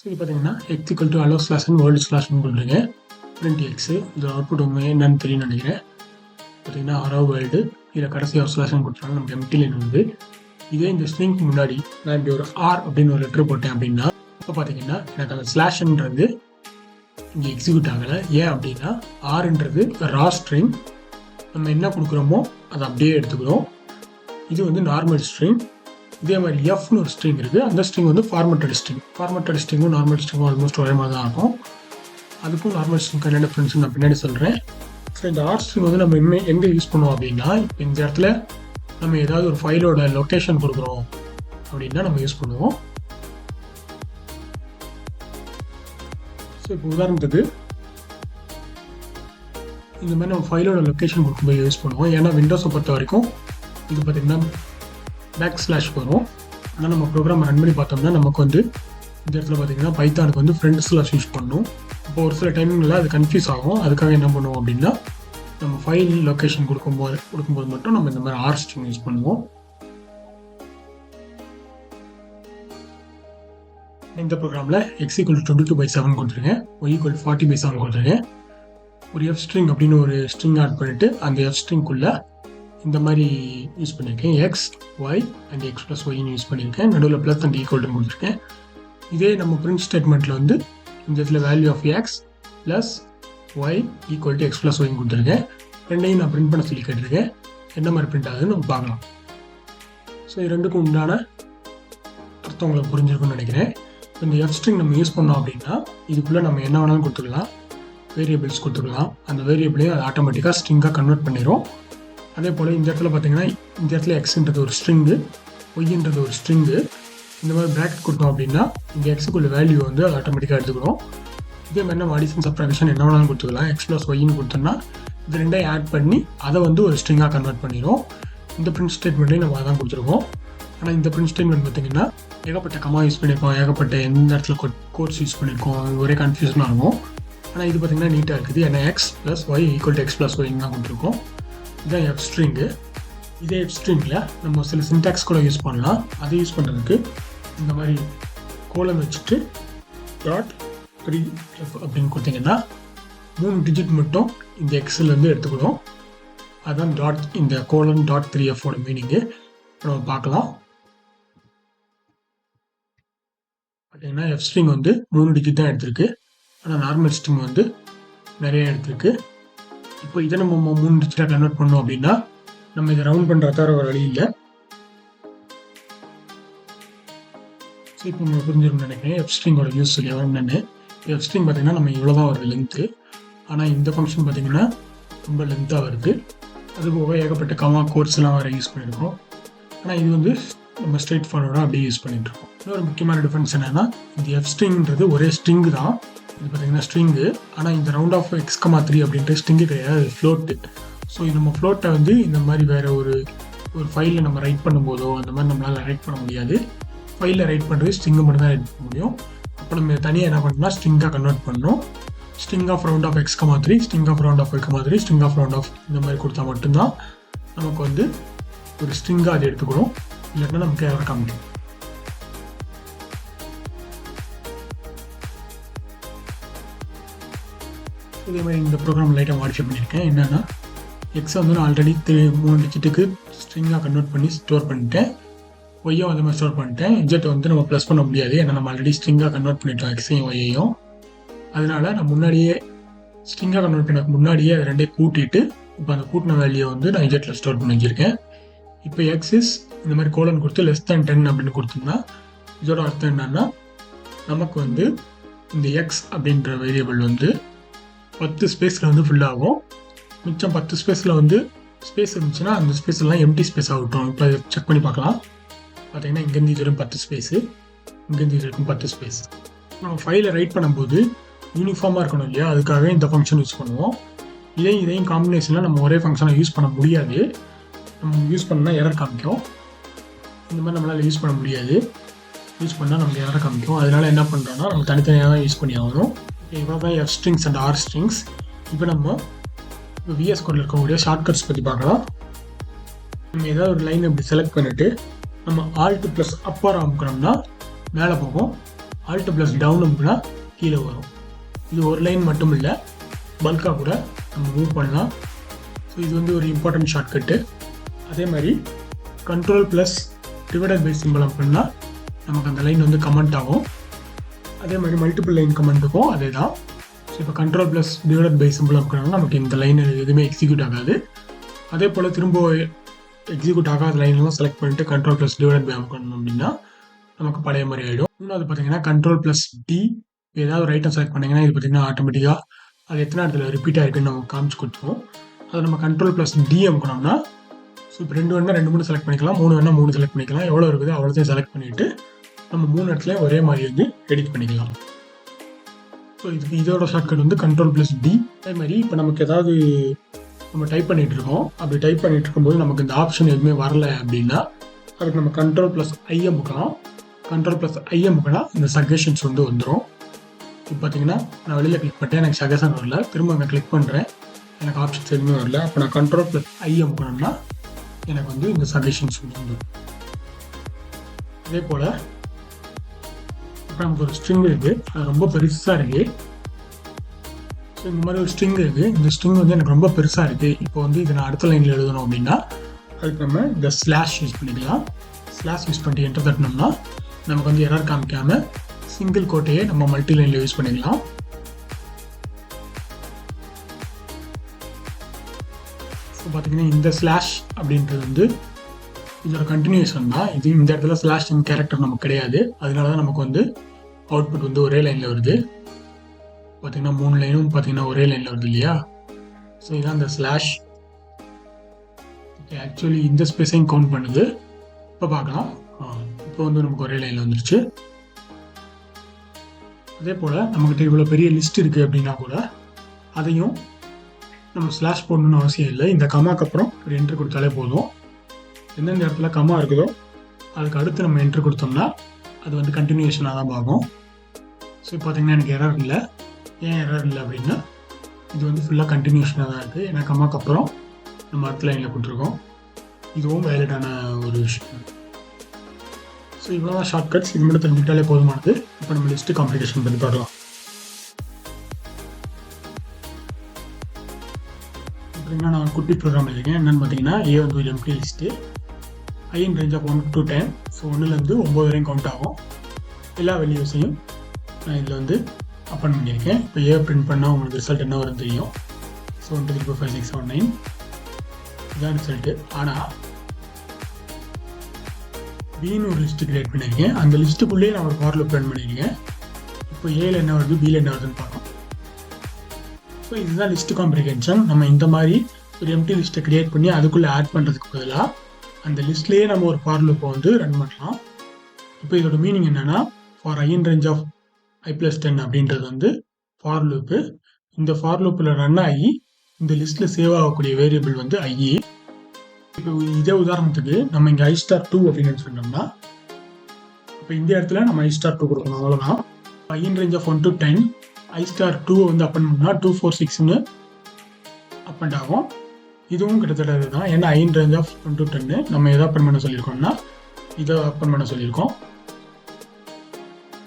So இது பார்த்தீங்கன்னா x equal to hello slash n world ஸ்லாஷ்னு கொடுத்துருங்க. பிரிண்ட் எக்ஸு இது அவுட்புட் உங்க என்னன்னு தெரியும்னு நினைக்கிறேன். பார்த்தீங்கன்னா அரோ வேர்ல்டு இதில் கடைசி ஒரு ஸ்லாஷன் கொடுத்துருவாங்க. நமக்கு எம்டி லைன் வந்து இதே இந்த ஸ்ட்ரிங்க்கு முன்னாடி நான் இப்படி ஒரு ஆர் அப்படின்னு ஒரு லெட்டர் போட்டேன் அப்படின்னா இப்போ பார்த்தீங்கன்னா எனக்கு அந்த ஸ்லாஷ்ன்றது இங்கே எக்ஸிக்யூட் ஆகலை. ஏன் அப்படின்னா ஆர்ன்றது ரா ஸ்ட்ரிங், நம்ம என்ன கொடுக்குறோமோ அதை அப்படியே எடுத்துக்கிறோம். இது வந்து நார்மல் ஸ்ட்ரிங். இதே மாதிரி எஃப்னு ஒரு ஸ்ட்ரிங் இருக்குது. அந்த ஸ்ட்ரிங் வந்து ஃபார்மேட்டட் ஸ்ட்ரிங். ஃபார்மேட்டட் ஸ்ட்ரிங்கும் நார்மல் ஸ்ட்ரிங்கும் ஆல்மோஸ்ட் ஒரே மாதிரி தான் இருக்கும். அதுக்கும் நார்மல் ஸ்ட்ரிங்க்கு என்ன டிஃப்ரென்ஸ் நான் பின்னாடி சொல்கிறேன். ஸோ இந்த ஆர் ஸ்ட்ரிங் வந்து நம்ம எங்கே யூஸ் பண்ணுவோம் அப்படின்னா இப்போ இந்த இடத்துல நம்ம ஏதாவது ஒரு ஃபைலோட லொக்கேஷன் கொடுக்குறோம் அப்படின்னா நம்ம யூஸ் பண்ணுவோம். ஸோ இப்போ உதாரணத்துக்கு இந்த மாதிரி நம்ம ஃபைலோட லொக்கேஷன் கொடுக்கும்போது யூஸ் பண்ணுவோம். ஏன்னா விண்டோஸை பொறுத்த வரைக்கும் இது பார்த்திங்கன்னா பேக் ஸ்லாஷ் வரும். ஆனால் நம்ம ப்ரோக்ராம் ரன் பண்ணி பார்த்தோம்னா நமக்கு வந்து இந்த இடத்துல பார்த்திங்கன்னா பைத்தானுக்கு வந்து ஃப்ரண்ட் ஸ்லாஷ் யூஸ் பண்ணணும். இப்போ ஒரு சில டைமிங்கில் அது கன்ஃபியூஸ் ஆகும். அதுக்காக என்ன பண்ணுவோம் அப்படின்னா நம்ம ஃபைல் லொக்கேஷன் கொடுக்கும்போது மட்டும் நம்ம இந்த மாதிரி ஆர் ஸ்ட்ரிங் யூஸ் பண்ணுவோம். இந்த ப்ரோக்ராமில் x = 22/7 கொடுத்துருங்க, y = 40/7 கொடுத்துருங்க. ஒரு எஃப் ஸ்ட்ரிங் அப்படின்னு ஒரு ஸ்ட்ரிங் ஆட் பண்ணிவிட்டு அந்த எஃப் ஸ்ட்ரிங்குள்ளே இந்த மாதிரி யூஸ் பண்ணியிருக்கேன். X y and x plus ஒய்னு யூஸ் பண்ணியிருக்கேன். நடுவில் ப்ளஸ் அண்ட் ஈக்குவல்னு கொடுத்துருக்கேன். இதே நம்ம பிரிண்ட் ஸ்டேட்மெண்ட்டில் வந்து இந்த இடத்துல value of x plus y equal to x plus ஒய்னு கொடுத்துருக்கேன். ரெண்டையும் நான் பிரிண்ட் பண்ண சொல்லி கேட்டிருக்கேன். என்ன மாதிரி பிரிண்ட் ஆகுதுன்னு நம்ம பார்க்கலாம். ஸோ இது ரெண்டுக்கும் உண்டான அர்த்தம் உங்களுக்கு புரிஞ்சிருக்குன்னு நினைக்கிறேன். இந்த எஃப் ஸ்ட்ரிங் நம்ம யூஸ் பண்ணோம் அப்படின்னா இதுக்குள்ளே நம்ம என்ன வேணாலும் கொடுத்துக்கலாம், வேரியபிள்ஸ் கொடுத்துக்கலாம். அந்த வேரியபிளையும் அது ஆட்டோமேட்டிக்காக ஸ்ட்ரிங்காக கன்வெர்ட் பண்ணிடும். அதே போல் இந்த இடத்துல பார்த்தீங்கன்னா இந்த இடத்துல எக்ஸ்ன்றது ஒரு ஸ்ட்ரிங்கு, ஒய்ன்றது ஒரு ஸ்ட்ரிங்கு. இந்த மாதிரி ப்ராக்கெட் கொடுத்தோம் அப்படின்னா இந்த எக்ஸுக்குள்ள வேல்யூ வந்து அது ஆட்டோமேட்டிக்காக எடுத்துக்கிறோம். இதே மாதிரி நம்ம அடிஷன் சப்ட்ராக்ஷன் என்ன வேணாலும் கொடுத்துக்கலாம். எக்ஸ் ப்ளஸ் ஒய்ன்னு கொடுத்தோம்னா இது ரெண்டையும் ஆட் பண்ணி அதை வந்து ஒரு ஸ்ட்ரிங்காக கன்வெர்ட் பண்ணிடும். இந்த பிரிண்ட் ஸ்டேட்மெண்ட்லேயும் நம்ம அதான் கொடுத்துருக்கோம். ஆனால் இந்த பிரிண்ட் ஸ்டேட்மெண்ட் பார்த்தீங்கன்னா ஏகப்பட்ட கமா யூஸ் பண்ணியிருக்கோம், ஏகப்பட்ட எந்த இடத்துல கோட்ஸ் யூஸ் பண்ணியிருக்கோம், ஒரே கன்ஃபியூஷனாக இருக்கும். ஆனால் இது பார்த்தீங்கன்னா நீட்டாக இருக்குது. ஏன்னா x plus y equal to x plus ஒய்ன்னு தான் கொடுத்துருக்கோம். இதுதான் எஃப் ஸ்ட்ரிங்கு. இதே எஃப் ஸ்ட்ரிங்கில் நம்ம சில சின்டாக்ஸ் கூட யூஸ் பண்ணலாம். அதை யூஸ் பண்ணுறதுக்கு இந்த மாதிரி கோலன் வச்சுட்டு .3f அப்படின்னு கொடுத்தீங்கன்னா 3 டிஜிட் மட்டும் இந்த எக்ஸ்லேருந்து எடுத்துக்கணும். அதுதான் இந்த கோலன் .3f மீனிங்கு நம்ம பார்க்கலாம். பார்த்தீங்கன்னா எஃப் ஸ்ட்ரிங் வந்து 3 டிஜிட் தான் எடுத்திருக்கு. ஆனால் நார்மல் ஸ்ட்ரிங் வந்து நிறைய எடுத்திருக்கு. இப்போ இதை நம்ம 3 டிஜிட்டாக கன்வெர்ட் பண்ணோம் அப்படின்னா நம்ம இதை ரவுண்ட் பண்ணுற தவிர ஒரு வழி இல்லை. ஸோ இப்போ உங்களுக்கு புரிஞ்சிருக்குன்னு நினைக்கிறேன் எஃப் ஸ்ட்ரிங்கோட யூஸ் சொல்லி என்னென்னு. எஃப் ஸ்ட்ரிங் பார்த்தீங்கன்னா நம்ம இவ்வளோ தான் வருது லென்த்து. ஆனால் இந்த ஃபங்க்ஷன் பார்த்தீங்கன்னா ரொம்ப லென்த்தாக வருது. அது போக ஏகப்பட்ட கமா கோர்ஸ்லாம் வேறு யூஸ் பண்ணியிருக்கோம். ஆனால் இது வந்து நம்ம ஸ்ட்ரெயிட் ஃபார்வர்டாக அப்படியே யூஸ் பண்ணிகிட்ருக்கோம். இன்னொரு முக்கியமான டிஃப்ரென்ஸ் என்னென்னா இந்த எஃப் ஸ்ட்ரிங்ன்றது ஒரே ஸ்ட்ரிங்கு தான். இது பார்த்தீங்கன்னா ஸ்ட்ரிங்கு. ஆனால் இந்த ரவுண்ட் ஆஃப் x,3 அப்படின்ற ஸ்ட்ரிங்கு கிடையாது, ஃப்ளோட்டு. ஸோ நம்ம ஃப்ளோட்டை வந்து இந்த மாதிரி வேறு ஒரு ஃபைலில் நம்ம ரைட் பண்ணும்போதோ அந்த மாதிரி நம்மளால் ரைட் பண்ண முடியாது. ஃபைலில் ரைட் பண்ணுறது ஸ்ட்ரிங்கை மட்டும் தான் ரைட் பண்ண முடியும். அப்போ நம்ம தனியாக என்ன பண்ணணும்னா ஸ்ட்ரிங்காக கன்வெர்ட் பண்ணணும். String of round of x,3, string of round of y,3, string of round of இந்த மாதிரி கொடுத்தா மட்டும்தான் நமக்கு வந்து ஒரு ஸ்ட்ரிங்காக அது எடுத்துக்கணும். இல்லைன்னா நமக்கு எரர் காமிக்கும். இதே மாதிரி இந்த ப்ரோக்ராம் லைட்டாக மாடிஃபை பண்ணியிருக்கேன். என்னென்னா எக்ஸை வந்து நான் ஆல்ரெடி 3 டிஜிட்டுக்கு ஸ்ட்ரிங்காக கன்வெர்ட் பண்ணி ஸ்டோர் பண்ணிட்டேன். ஒய்யும் அதே மாதிரி ஸ்டோர் பண்ணிட்டேன். இஜெட்டை வந்து நம்ம ப்ளஸ் பண்ண முடியாது, ஏன்னா நம்ம ஆல்ரெடி ஸ்ட்ரிங்காக கன்வெர்ட் பண்ணிட்டோம் எக்ஸையும் ஒய்யையும். அதனால நான் முன்னாடியே ஸ்ட்ரிங்காக கன்வெர்ட் பண்ண முன்னாடியே அதை ரெண்டையும் கூட்டிட்டு இப்போ அந்த கூட்டின வேல்யூயை வந்து நான் இஜெட்டில் ஸ்டோர் பண்ணி வச்சுருக்கேன். இப்போ எக்ஸிஸ் இந்த மாதிரி கோலன் கொடுத்து <10 அப்படின்னு கொடுத்தோம்னா இதோட அர்த்தம் என்னன்னா நமக்கு வந்து இந்த எக்ஸ் அப்படின்ற வேரியபிள் வந்து 10 ஸ்பேஸில் வந்து ஃபில் ஆகும். மிச்சம் 10 ஸ்பேஸில் வந்து ஸ்பேஸ் இருந்துச்சுன்னா அந்த ஸ்பேஸ்லாம் எம்டி ஸ்பேஸ் ஆகட்டும். இப்போ செக் பண்ணி பார்க்கலாம். பார்த்தீங்கன்னா இங்கேருந்து இது வரைக்கும் 10 ஸ்பேஸு, இங்கேருந்து இது வரைக்கும் 10 ஸ்பேஸ். நம்ம ஃபைலை ரைட் பண்ணும்போது யூனிஃபார்மாக இருக்கணும் இல்லையா, அதுக்காகவே இந்த ஃபங்க்ஷன் யூஸ் பண்ணுவோம். இதையும் காம்பினேஷனில் நம்ம ஒரே ஃபங்க்ஷனை யூஸ் பண்ண முடியாது. நம்ம யூஸ் பண்ணால் எரர் காமிக்கும். இந்த மாதிரி நம்மளால் யூஸ் பண்ண முடியாது. யூஸ் பண்ணால் நமக்கு எரர் காமிக்கும். அதனால என்ன பண்ணுறோன்னா நம்ம தனித்தனியாக தான் யூஸ் பண்ணி ஆகணும். இவ்வளோ தான் F strings and R strings. இப்போ நம்ம விஎஸ் கோடில் இருக்கக்கூடிய ஷார்ட்கட்ஸ் பற்றி பார்க்கலாம். நம்ம ஏதாவது ஒரு லைன் இப்படி செலக்ட் பண்ணிவிட்டு நம்ம ஆல்ட் ப்ளஸ் அப்பர் அமுக்கணும்னா மேலே போகும். ஆல்ட் ப்ளஸ் டவுன் அமுக்குனா கீழே வரும். இது ஒரு லைன் மட்டும் இல்லை, பல்காக கூட நம்ம மூவ் பண்ணலாம். ஸோ இது வந்து ஒரு இம்பார்ட்டன்ட் ஷார்ட்கட்டு. அதே மாதிரி control plus divided by simple அப்படின்னா நமக்கு அந்த லைன் வந்து கமெண்ட் ஆகும். அதே மாதிரி மல்டிபிள் லைன் கமெண்ட் இருக்கும், அதே தான். ஸோ இப்போ control plus divided by simple அப்படின்னா நமக்கு இந்த லைன் எதுவுமே எக்ஸிக்யூட் ஆகாது. அதே போல் திரும்ப எக்ஸிக்யூட் ஆகாத லைன்லாம் செலக்ட் பண்ணிட்டு கண்ட்ரோல் ப்ளஸ் டிவைடட் பை அமுக்கணும் அப்படின்னா நமக்கு பழைய மாதிரி ஆகிடும். இன்னொரு பார்த்தீங்கன்னா கண்ட்ரோல் ப்ளஸ் டி, ஏதாவது ஒரு ஐட்டம் செலக்ட் பண்ணிங்கன்னா இது பார்த்தீங்கன்னா ஆட்டோமேட்டிக்காக அது எத்தனை இடத்துல ரிப்பீட் ஆகிருக்குன்னு நம்ம காமிச்சு கொடுத்துருவோம். அதை நம்ம கண்ட்ரோல் ப்ளஸ் டி அமுக்கணும்னா, ஸோ இப்போ 2 வேணால் 2 செலக்ட் பண்ணிக்கலாம், 3 வேணால் 3 செலக்ட் பண்ணிக்கலாம். எவ்வளோ இருக்குது அவ்வளோத்தையும் செலக்ட் பண்ணிவிட்டு நம்ம 3 இடத்துலையும் ஒரே மாதிரி வந்து எடிட் பண்ணிக்கலாம். ஸோ இதோட ஷார்ட்கட் வந்து கண்ட்ரோல் ப்ளஸ் டி. அதே மாதிரி இப்போ நமக்கு ஏதாவது நம்ம டைப் பண்ணிகிட்டு இருக்கோம், அப்படி டைப் பண்ணிகிட்டு இருக்கும்போது நமக்கு இந்த ஆப்ஷன் எதுவுமே வரல அப்படின்னா அதுக்கு நம்ம கண்ட்ரோல் ப்ளஸ் ஐ அமுக்கலாம். கண்ட்ரோல் ப்ளஸ் ஐ அமுக்கினா இந்த சஜஷன்ஸ் வந்து வந்துடும். இப்போ பார்த்தீங்கன்னா நான் வெளியில் கிளிக் பண்ணிட்டேன், எனக்கு சஜஷன் வரல. திரும்ப அங்கே கிளிக் பண்ணுறேன், எனக்கு ஆப்ஷன்ஸ் எதுவுமே வரல. அப்போ நான் கண்ட்ரோல் ப்ளஸ் ஐ அமுக்கணும்னா எனக்கு வந்து இந்த சஜஷன்ஸ் வந்து வந்துடும். அதே போல் இப்போ நமக்கு ஒரு ஸ்ட்ரிங் இருக்குது, அது ரொம்ப பெருசாக இருக்குது. ஸோ இந்த மாதிரி ஒரு ஸ்ட்ரிங் இருக்குது, இந்த ஸ்ட்ரிங் வந்து எனக்கு ரொம்ப பெருசாக இருக்குது. இப்போ வந்து இதை நான் அடுத்த லைனில் எழுதணும் அப்படின்னா அதுக்கு நம்ம இந்த ஸ்லாஷ் யூஸ் பண்ணிக்கலாம். ஸ்லாஷ் யூஸ் பண்ணிட்டு என்டர் தட்டினோம்னா நமக்கு வந்து எரர் காமிக்காமல் சிங்கிள் கோட்டையே நம்ம மல்டி லைனில் யூஸ் பண்ணிக்கலாம். ஸோ பார்த்தீங்கன்னா இந்த ஸ்லாஷ் அப்படின்றது வந்து இதோட கண்டினியூஷன் தான். இது இந்த இடத்துல ஸ்லாஷ் கேரக்டர் நமக்கு கிடையாது, அதனால தான் நமக்கு வந்து அவுட்புட் வந்து ஒரே லைனில் வருது. பார்த்தீங்கன்னா 3 லைனும் பார்த்தீங்கன்னா ஒரே லைனில் வருது இல்லையா. ஸோ இதுதான் இந்த ஸ்லாஷ். ஓகே, ஆக்சுவலி இந்த ஸ்பேஸையும் கவுண்ட் பண்ணுது. இப்போ பார்க்கலாம், இப்போ வந்து நமக்கு ஒரே லைனில் வந்துருச்சு. அதே போல் நம்மகிட்ட இவ்வளோ பெரிய லிஸ்ட் இருக்குது அப்படின்னா கூட அதையும் நம்ம ஸ்லாஷ் போடணும்னு அவசியம் இல்லை. இந்த கமாக்கு அப்புறம் ஒரு என்ட்ரு கொடுத்தாலே போதும். எந்தெந்த இடத்துல கமா இருக்குதோ அதுக்கு அடுத்து நம்ம என்ட்ரு கொடுத்தோம்னா அது வந்து கண்டினியூஷனாக தான் பார்க்கும். ஸோ பார்த்தீங்கன்னா எனக்கு எரர் இல்லை. ஏன் எரர் இல்லை அப்படின்னா இது வந்து ஃபுல்லாக கண்டினியூஷனாக தான் இருக்குது. ஏன்னா கமாக்கு அப்புறம் நம்ம அடுத்த லைனில் கொடுத்துருக்கோம். இதுவும் வேலிடான ஒரு விஷயம். ஸோ இவ்வளோ தான் ஷார்ட்கட்ஸ். இது மட்டும் தெரிஞ்சுக்கிட்டாலே போதுமானது. இப்போ நம்ம லிஸ்ட்டு காம்ப்ளிகேஷன் பண்ணி பார்க்கலாம். பார்த்தீங்கன்னா நான் குட்டி ப்ரோக்ராம் எழுதிருக்கேன். என்னென்னு பார்த்தீங்கன்னா ஏ வந்து ஒரு empty list, I in range of 1 to 10. So 1லேருந்து 9 வரையும் கவுண்ட் ஆகும். எல்லா வேல்யூஸையும் நான் இதில் வந்து அப்பன் பண்ணியிருக்கேன். இப்போ ஏ பிரிண்ட் பண்ணால் உங்களுக்கு ரிசல்ட் என்ன வரும்னு தெரியும். ஸோ 1 2 3 4 5 6 7 9 இதுதான் ரிசல்ட்டு. ஆனால் பின்னு ஒரு லிஸ்ட்டு கிரியேட் பண்ணியிருக்கேன். அந்த லிஸ்ட்டுக்குள்ளேயே நான் ஒரு ஃபார் லூப் ரன் பண்ணியிருக்கேன். இப்போ ஏல என்ன வருது பியில் என்ன வருதுன்னு பார்க்கலாம். ஸோ இதுதான் லிஸ்ட் காம்ப்ரிஹென்ஷன். நம்ம இந்த மாதிரி ஒரு எம்டி லிஸ்ட்டை கிரியேட் பண்ணி அதுக்குள்ளே ஆட் பண்ணுறதுக்கு பதிலாக அந்த லிஸ்ட்லேயே நம்ம ஒரு ஃபார் லூப்பை வந்து ரன் பண்ணலாம். இப்போ இதோட மீனிங் என்னென்னா, for i in range of i + 10 அப்படின்றது வந்து ஃபார் லூப்பு. இந்த ஃபார் லூப்பில் ரன் ஆகி இந்த லிஸ்ட்டில் சேவ் ஆகக்கூடிய வேரியபிள் வந்து ஐ. இப்போ இதே உதாரணத்துக்கு நம்ம இங்கே i*2 அப்படின்னு சொன்னோம்னா இப்போ இந்த இடத்துல நம்ம i*2 கொடுக்கணும், அவ்வளோதான். i in range of 1 to 10 i*2 வந்து அப்பன் பண்ணால் 2 4 6ன்னு அப்பண்ட் ஆகும். இதுவும் கிட்டத்தட்ட இதுதான். ஏன்னா i in range of 1 to 10 நம்ம எதை அப்பன் பண்ண சொல்லியிருக்கோம்னா இதை அப்பன் பண்ண சொல்லியிருக்கோம்.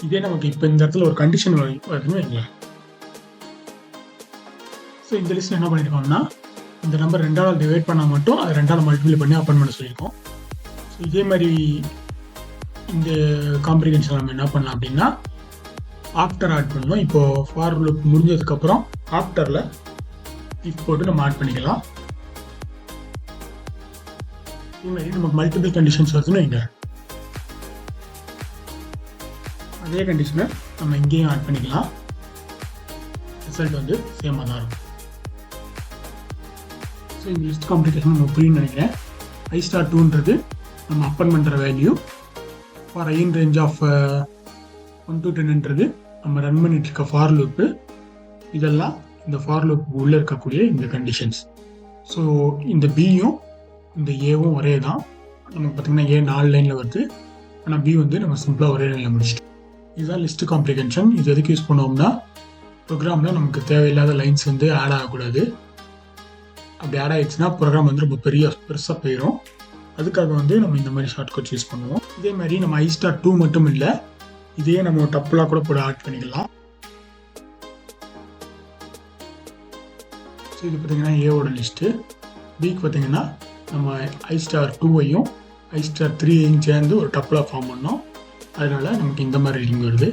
இதே நமக்கு இப்போ இந்த இடத்துல ஒரு கண்டிஷன் வருதுன்னு வைங்க. ஸோ இந்த லிஸ்ட்டில் என்ன பண்ணியிருக்கோம்னா இந்த நம்பர் 2ஆல் டிவைட் பண்ணால் மட்டும் அதை 2ஆல் மல்டிப்ளை பண்ணி அப்பன் பண்ண சொல்லியிருக்கோம். ஸோ இதே மாதிரி இந்த காம்ப்ரிஹென்ஷன் நம்ம என்ன பண்ணலாம் அப்படின்னா ஆஃப்டர் ஆட் பண்ணணும். இப்போது ஃபார் லூப் முடிஞ்சதுக்கப்புறம் ஆஃப்டரில் இஃப் போட்டு நம்ம ஆட் பண்ணிக்கலாம். இதே மாதிரி நமக்கு மல்டிபிள் கண்டிஷன்ஸ் வருதுன்னு வைங்க. அதே கண்டிஷனை நம்ம இங்கேயும் ஆட் பண்ணிக்கலாம். ரிசல்ட் வந்து சேமாக தான் இருக்கும். ஸோ இந்த லிஸ்ட் காம்ப்ளிகேஷன் நம்ம புரியும்னு நினைக்கிறேன். i*2ன்றது நம்ம அப்பன் பண்ணுற value. For i in range of 1 to 10ன்றது நம்ம ரன் பண்ணிட்டு இருக்க ஃபார் லூப்பு. இதெல்லாம் இந்த ஃபார் லூப் உள்ளே இருக்கக்கூடிய இந்த கண்டிஷன்ஸ். ஸோ இந்த பியும் இந்த ஏவும் ஒரே தான். நமக்கு பார்த்திங்கன்னா ஏ 4 லைனில் வருது, ஆனால் பி வந்து நம்ம சிம்பிளாக ஒரே லைனில் முடிச்சிட்டோம். இதுதான் லிஸ்ட் காம்ப்ளிகேஷன். இது எதுக்கு யூஸ் பண்ணுவோம்னா ப்ரோக்ராமில் நமக்கு தேவையில்லாத லைன்ஸ் வந்து ஆட் ஆகக்கூடாது. அப்படி ஆட் ஆகிடுச்சுன்னா ப்ரோக்ராம் வந்து ரொம்ப பெருசாக போயிடும். அதுக்காக வந்து நம்ம இந்த மாதிரி ஷார்ட்கட்ஸ் யூஸ் பண்ணுவோம். இதே மாதிரி நம்ம i*2 மட்டும் இல்லை, இதையே நம்ம டப்புலாக கூட போட ஆட் பண்ணிக்கலாம். ஸோ இது பார்த்தீங்கன்னா ஏவோட லிஸ்ட்டு. பிக்கு பார்த்தீங்கன்னா நம்ம i*2ஐயும் i*3ஐயும் சேர்ந்து ஒரு டப்புலாக ஃபார்ம் பண்ணோம். அதனால் நமக்கு இந்த மாதிரி லிங்க் வருது.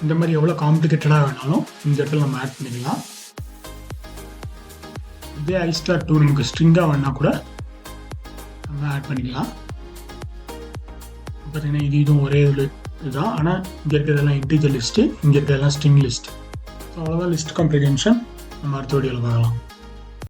இந்த மாதிரி எவ்வளோ காம்ப்ளிகேட்டடாக வேணாலும் இந்த இடத்துல நம்ம ஆட் பண்ணிக்கலாம். இதே i*2 நமக்கு ஸ்ட்ரிங்காக வேணால் கூட நம்ம ஆட் பண்ணிக்கலாம். பார்த்தீங்கன்னா இதுவும் ஒரே இதுதான், ஆனால் இங்கே இருக்கிறதெல்லாம் இன்டிஜர் லிஸ்ட்டு, இங்கே இருக்கிறதெல்லாம் ஸ்ட்ரிங் லிஸ்ட். ஸோ அவ்வளோதான் லிஸ்ட் காம்ப்ரிஹென்ஷன். நம்ம அடுத்த வீடியோவில் பார்க்கலாம்.